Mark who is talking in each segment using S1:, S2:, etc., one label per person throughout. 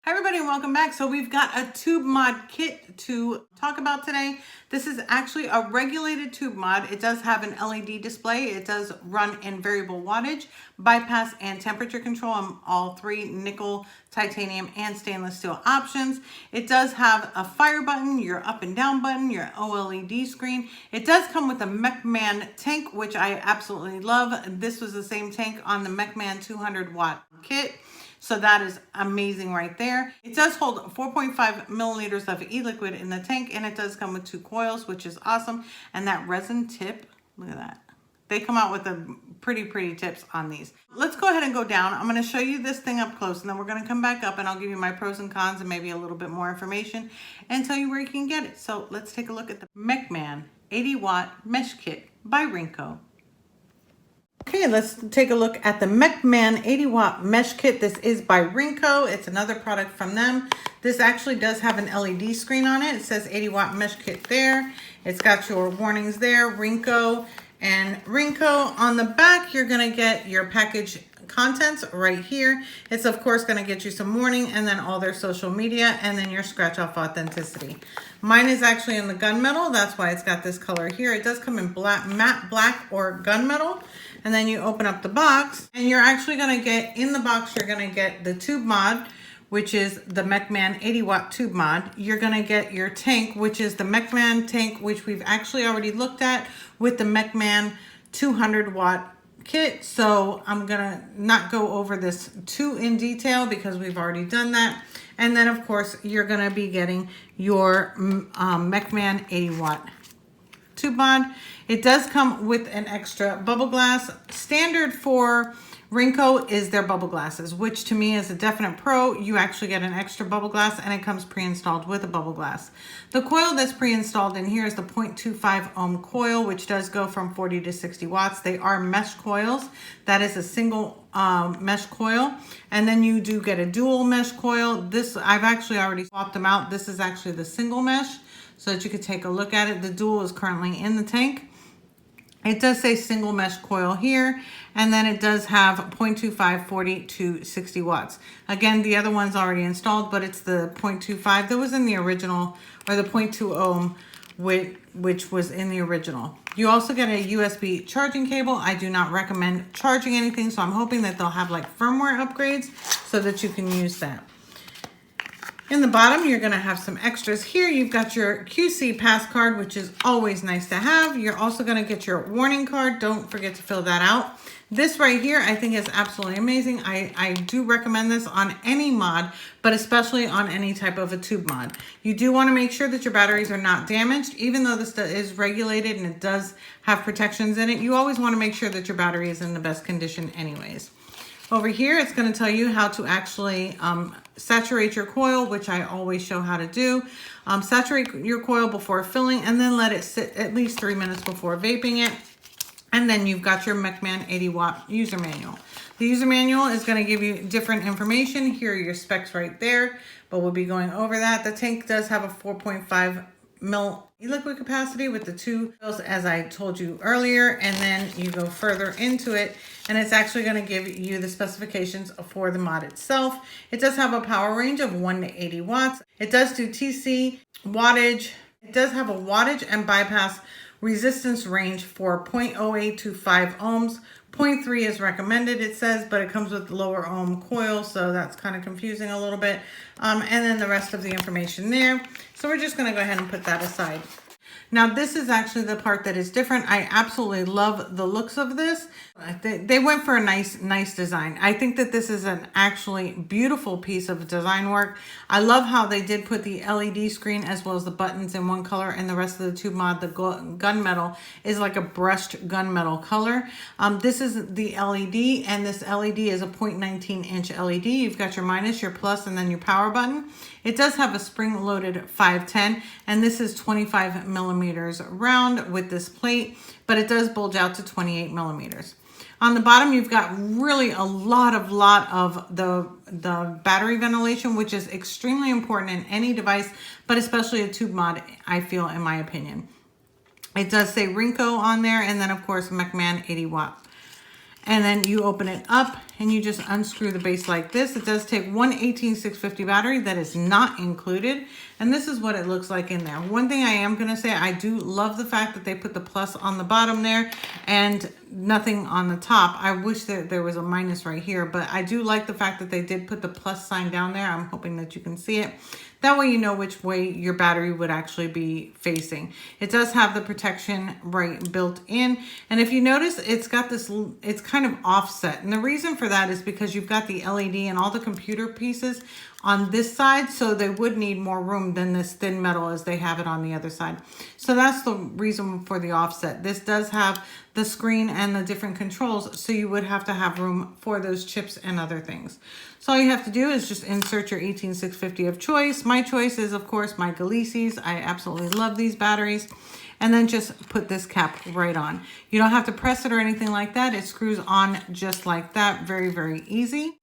S1: Hi everybody and welcome back. So we've got a tube mod kit to talk about today. This is actually a regulated tube mod. It does have an LED display. It does run in variable wattage, bypass, and temperature control on all three nickel, titanium, and stainless steel options. It does have a fire button, your up and down button, your OLED screen. It does come with a Mechman tank, which I absolutely love. This was the same tank on the Mechman 200 watt kit. So that is amazing right there. It does hold 4.5 milliliters of e-liquid in the tank, and it does come with 2 coils, which is awesome. And that resin tip, look at that. They come out with the pretty tips on these. Let's go ahead and go down. I'm going to show you this thing up close, and then we're going to come back up and I'll give you my pros and cons and maybe a little bit more information and tell you where you can get it. So let's take a look at the Mechman 80 watt mesh kit by Rincoe. Okay, let's take a look at the Mechman 80 watt mesh kit. This is by Rincoe. It's another product from them. This actually does have an LED screen on it. It says 80 watt mesh kit there. It's got your warnings there, Rincoe and Rincoe. On the back, you're gonna get your package contents right here. It's of course gonna get you some warning and then all their social media and then your scratch off authenticity. Mine is actually in the gunmetal. That's why it's got this color here. It does come in black, matte black or gunmetal. And then you open up the box and you're actually gonna get, in the box, you're gonna get the tube mod, which is the Mechman 80 watt tube mod. You're gonna get your tank, which is the Mechman tank, which we've actually already looked at with the Mechman 200 watt kit. So I'm gonna not go over this too in detail because we've already done that. And then of course, you're gonna be getting your Mechman 80 watt tube mod. It does come with an extra bubble glass. Standard for Rincoe is their bubble glasses, which to me is a definite pro. You actually get an extra bubble glass and it comes pre-installed with a bubble glass. The coil that's pre-installed in here is the 0.25 ohm coil, which does go from 40 to 60 watts. They are mesh coils. That is a single mesh coil. And then you do get a dual mesh coil. This, I've actually already swapped them out. This is actually the single mesh so that you could take a look at it. The dual is currently in the tank. It does say single mesh coil here, and then it does have 0.25, 40 to 60 watts. Again, the other one's already installed, but it's the 0.25 that was in the original, or the 0.2 ohm, which was in the original. You also get a USB charging cable. I do not recommend charging anything, so I'm hoping that they'll have like firmware upgrades so that you can use that. In the bottom, you're gonna have some extras here. You've got your QC pass card, which is always nice to have. You're also gonna get your warning card. Don't forget to fill that out. This right here, I think is absolutely amazing. I do recommend this on any mod, but especially on any type of a tube mod. You do wanna make sure that your batteries are not damaged. Even though this is regulated and it does have protections in it, you always wanna make sure that your battery is in the best condition anyways. Over here, it's going to tell you how to actually saturate your coil, which I always show how to do. Saturate your coil before filling and then let it sit at least 3 minutes before vaping it. And then you've got your Mechman 80 watt user manual. The user manual is going to give you different information. Here are your specs right there, but we'll be going over that. The tank does have a 4.5 mil e-liquid capacity with the 2 coils, as I told you earlier, and then you go further into it and it's actually going to give you the specifications for the mod itself. It does have a power range of 1 to 80 watts. It does do TC wattage. It does have a wattage and bypass resistance range for 0.08 to 5 ohms. 0.3 is recommended, it says, but it comes with lower ohm coil, so that's kind of confusing a little bit. And then the rest of the information there. So we're just going to go ahead and put that aside. Now this is actually the part that is different. I absolutely love the looks of this. They went for a nice design. I think that this is an actually beautiful piece of design work. I love how they did put the LED screen as well as the buttons in one color, and the rest of the tube mod, the gunmetal, is like a brushed gunmetal color. This is the LED, and this LED is a 0.19 inch LED. You've got your minus, your plus, and then your power button. It does have a spring-loaded 510, and this is 25 millimeters round with this plate, but it does bulge out to 28 millimeters. On the bottom, you've got really a lot of the battery ventilation, which is extremely important in any device, but especially a tube mod, I feel, in my opinion. It does say Rincoe on there, and then of course Mechman 80 watt. And then you open it up and you just unscrew the base like this. It does take one 18650 battery that is not included, and this is what it looks like in there. One thing I am going to say, I do love the fact that they put the plus on the bottom there and nothing on the top. I wish that there was a minus right here, but I do like the fact that they did put the plus sign down there. I'm hoping that you can see it. That way you know which way your battery would actually be facing. It does have the protection right built in. And if you notice, it's got this, it's kind of offset. And the reason for that is because you've got the LED and all the computer pieces on this side, so they would need more room than this thin metal as they have it on the other side. So that's the reason for the offset. This does have the screen and the different controls, so you would have to have room for those chips and other things. So all you have to do is just insert your 18650 of choice. My choice is, of course, my Galices. I absolutely love these batteries. And then just put this cap right on. You don't have to press it or anything like that. It screws on just like that. Very, very easy.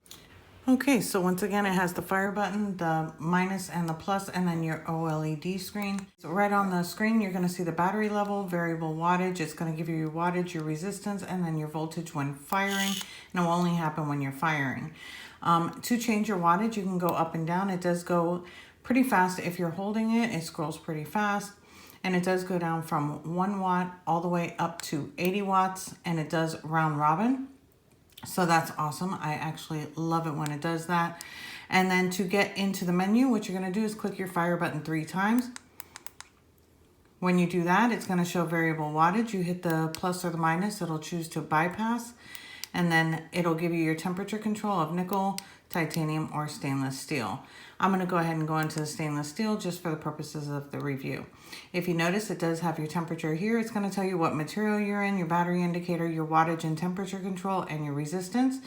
S1: Okay, so once again, it has the fire button, the minus and the plus, and then your OLED screen. So right on the screen, you're going to see the battery level, variable wattage. It's going to give you your wattage, your resistance, and then your voltage when firing. And it will only happen when you're firing. To change your wattage, you can go up and down. It does go pretty fast. If you're holding it, it scrolls pretty fast. And it does go down from 1 watt all the way up to 80 watts. And it does round robin. So that's awesome. I actually love it when it does that. And then to get into the menu, what you're going to do is click your fire button 3 times. When you do that, it's going to show variable wattage. You hit the plus or the minus, it'll choose to bypass. And then it'll give you your temperature control of nickel, titanium, or stainless steel. I'm going to go ahead and go into the stainless steel just for the purposes of the review. If you notice, it does have your temperature here. It's going to tell you what material you're in, your battery indicator, your wattage and temperature control, and your resistance.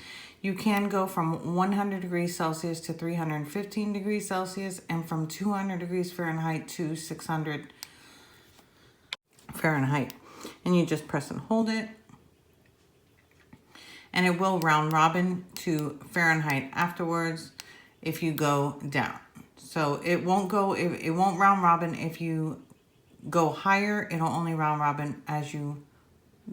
S1: You can go from 100 degrees Celsius to 315 degrees Celsius, and from 200 degrees Fahrenheit to 600 Fahrenheit. And you just press and hold it. And it will round robin to Fahrenheit afterwards if you go down. So it won't round robin if you go higher. It'll only round robin as you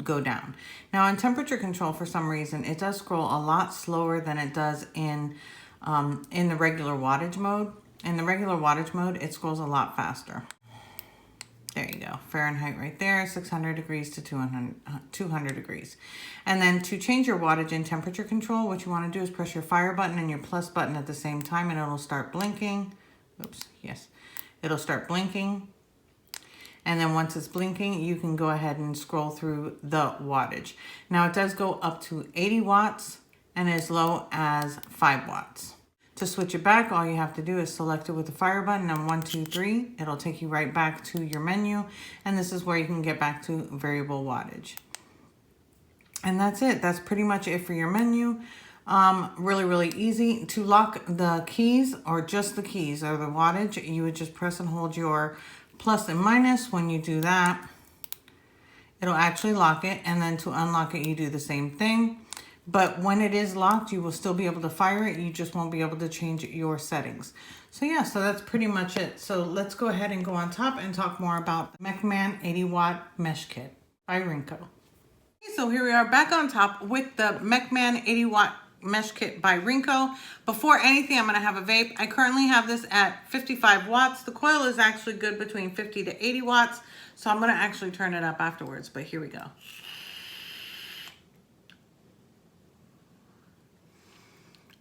S1: go down. Now in temperature control, for some reason, it does scroll a lot slower than it does in the regular wattage mode. In the regular wattage mode, it scrolls a lot faster. There you go, Fahrenheit right there, 600 degrees to 200 degrees. And then to change your wattage and temperature control, what you want to do is press your fire button and your plus button at the same time, and it'll start blinking. Oops, yes. It'll start blinking. And then once it's blinking, you can go ahead and scroll through the wattage. Now it does go up to 80 watts and as low as 5 watts. To switch it back, all you have to do is select it with the fire button and 1, 2, 3. It'll take you right back to your menu. And this is where you can get back to variable wattage. And that's it. That's pretty much it for your menu. Really, really easy. To lock the keys, or just the keys or the wattage, you would just press and hold your plus and minus. When you do that, it'll actually lock it. And then to unlock it, you do the same thing. But when it is locked, you will still be able to fire it. You just won't be able to change your settings. So yeah, so that's pretty much it. So let's go ahead and go on top and talk more about the Mechman 80 watt mesh kit by Rincoe. Okay, so here we are back on top with the Mechman 80 watt mesh kit by Rincoe. Before anything, I'm going to have a vape. I currently have this at 55 watts. The coil is actually good between 50 to 80 watts. So I'm going to actually turn it up afterwards, but here we go.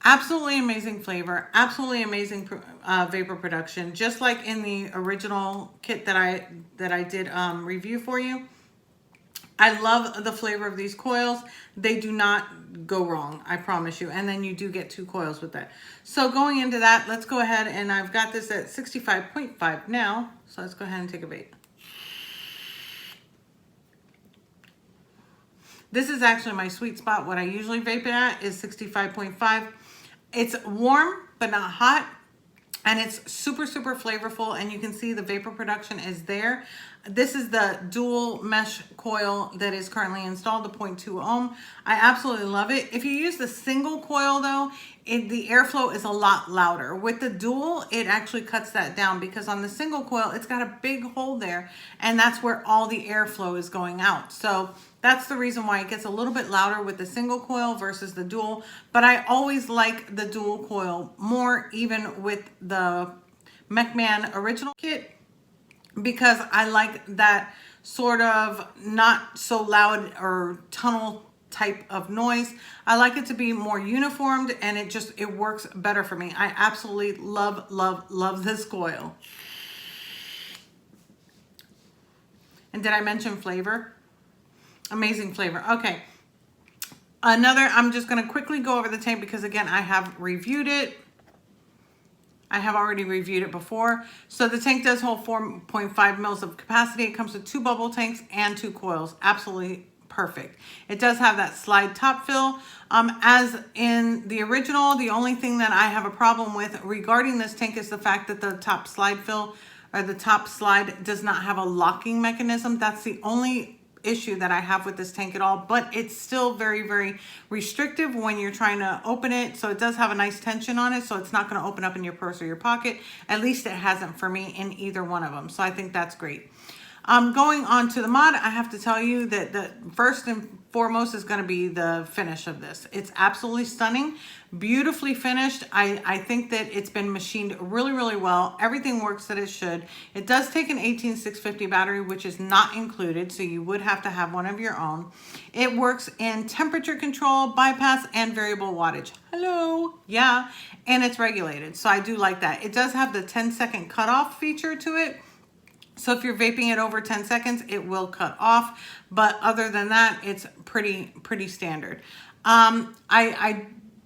S1: Absolutely amazing flavor, absolutely amazing vapor production, just like in the original kit that I did review for you. I love the flavor of these coils. They do not go wrong, I promise you. And then you do get 2 coils with that. So going into that, let's go ahead, and I've got this at 65.5 now. So let's go ahead and take a vape. This is actually my sweet spot. What I usually vape it at is 65.5. It's warm, but not hot. And it's super, super flavorful. And you can see the vapor production is there. This is the dual mesh coil that is currently installed, the 0.2 ohm. I absolutely love it. If you use the single coil though, the airflow is a lot louder. With the dual, it actually cuts that down because on the single coil, it's got a big hole there and that's where all the airflow is going out. So that's the reason why it gets a little bit louder with the single coil versus the dual. But I always like the dual coil more, even with the Mechman original kit, because I like that sort of not so loud or tunnel type of noise. I like it to be more uniformed and it works better for me. I absolutely love this coil. And did I mention flavor? Amazing flavor. Okay. I'm just going to quickly go over the tank because again, I have reviewed it. I have already reviewed it before. So the tank does hold 4.5 mils of capacity. It comes with 2 bubble tanks and 2 coils. Absolutely perfect. It does have that slide top fill. As in the original, the only thing that I have a problem with regarding this tank is the fact that the top slide fill or the top slide does not have a locking mechanism. That's the only issue that I have with this tank at all, but it's still very restrictive when you're trying to open it. So it does have a nice tension on it, so it's not going to open up in your purse or your pocket. At least it hasn't for me in either one of them, so I think that's great. Going on to the mod, I have to tell you that the first and foremost is going to be the finish of this. It's absolutely stunning, beautifully finished. I think that it's been machined really well. Everything works that it should. It does take an 18650 battery, which is not included, so you would have to have one of your own. It works in temperature control, bypass, and variable wattage. Hello. Yeah, and it's regulated, so I do like that. It does have the 10-second cutoff feature to it. So if you're vaping it over 10 seconds, it will cut off. But other than that, it's pretty standard. It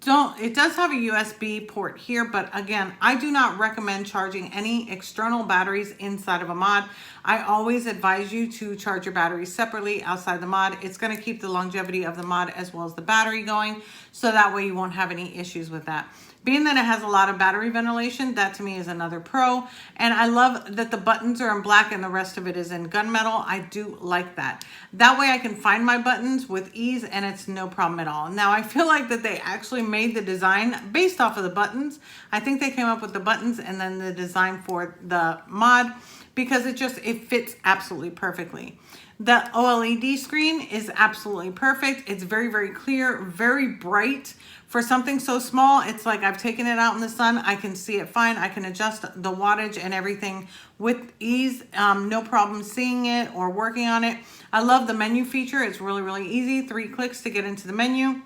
S1: does have a USB port here, but again, I do not recommend charging any external batteries inside of a mod. I always advise you to charge your batteries separately outside the mod. It's going to keep the longevity of the mod as well as the battery going, so that way you won't have any issues with that. Being that it has a lot of battery ventilation, that to me is another pro. And I love that the buttons are in black and the rest of it is in gunmetal. I do like that. That way I can find my buttons with ease and it's no problem at all. Now I feel like that they actually made the design based off of the buttons. I think they came up with the buttons and then the design for the mod, because it fits absolutely perfectly. The OLED screen is absolutely perfect. It's very clear, very bright. For something so small, it's like I've taken it out in the sun. I can see it fine. I can adjust the wattage and everything with ease. No problem seeing it or working on it. I love the menu feature. It's really easy. 3 clicks to get into the menu.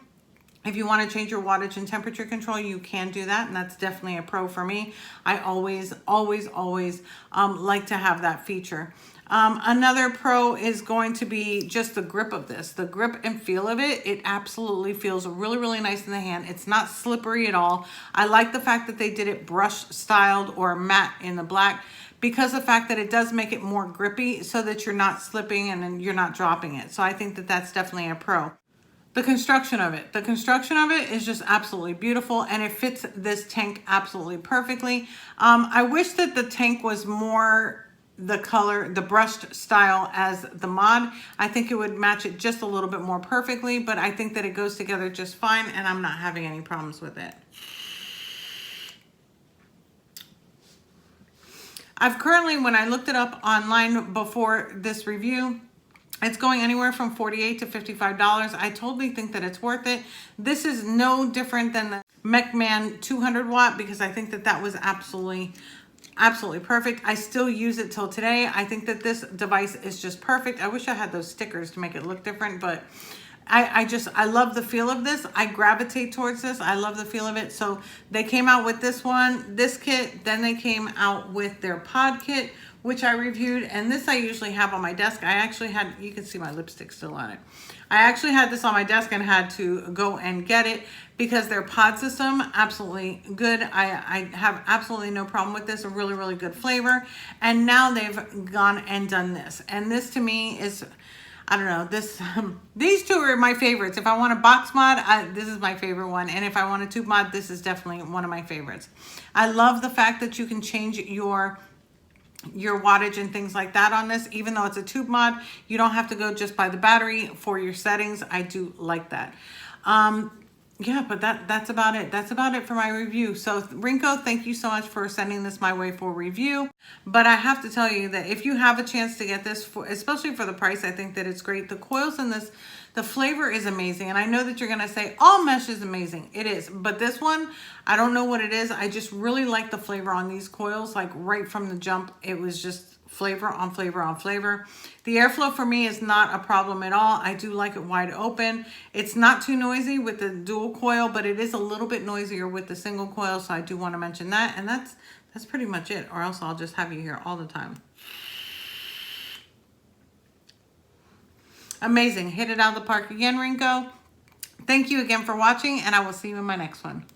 S1: If you want to change your wattage and temperature control, you can do that, and that's definitely a pro for me. I always like to have that feature. Another pro is going to be just the grip of this. The grip and feel of it, it absolutely feels really nice in the hand. It's not slippery at all. I like the fact that they did it brush styled or matte in the black, because the fact that it does make it more grippy so that you're not slipping and then you're not dropping it. So I think that that's definitely a pro. The construction of it. The construction of it is just absolutely beautiful, and it fits this tank absolutely perfectly. I wish that the tank was more the color, the brushed style as the mod. I think it would match it just a little bit more perfectly, but I think that it goes together just fine, and I'm not having any problems with it. I've currently, when I looked it up online before this review, it's going anywhere from $48 to $55. I totally think that it's worth it. This is no different than the Mechman 200 watt, because I think that that was absolutely perfect. I still use it till today. I think that this device is just perfect. I wish I had those stickers to make it look different, but I love the feel of this. I gravitate towards this. I love the feel of it. So they came out with this one, this kit, then they came out with their pod kit, which I reviewed, and this I usually have on my desk. I actually had, you can see my lipstick still on it. I actually had this on my desk and had to go and get it because their pod system, absolutely good. I have absolutely no problem with this, a really good flavor. And now they've gone and done this. And this to me is, I don't know, these two are my favorites. If I want a box mod, this is my favorite one. And if I want a tube mod, this is definitely one of my favorites. I love the fact that you can change your your wattage and things like that on this. Even though it's a tube mod, you don't have to go just by the battery for your settings. I do like that. Yeah, but that's about it. That's about it for my review. So Rincoe, thank you so much for sending this my way for review. But I have to tell you that if you have a chance to get this, especially for the price, I think that it's great. The coils in this, the flavor is amazing. And I know that you're going to say all mesh is amazing. It is. But this one, I don't know what it is. I just really like the flavor on these coils. Like right from the jump, it was just flavor on flavor on flavor. The airflow for me is not a problem at all. I do like it wide open. It's not too noisy with the dual coil, but it is a little bit noisier with the single coil, so I do want to mention that. And that's pretty much it, or else I'll just have you here all the time. Amazing. Hit it out of the park again, Rincoe. Thank you again for watching, and I will see you in my next one.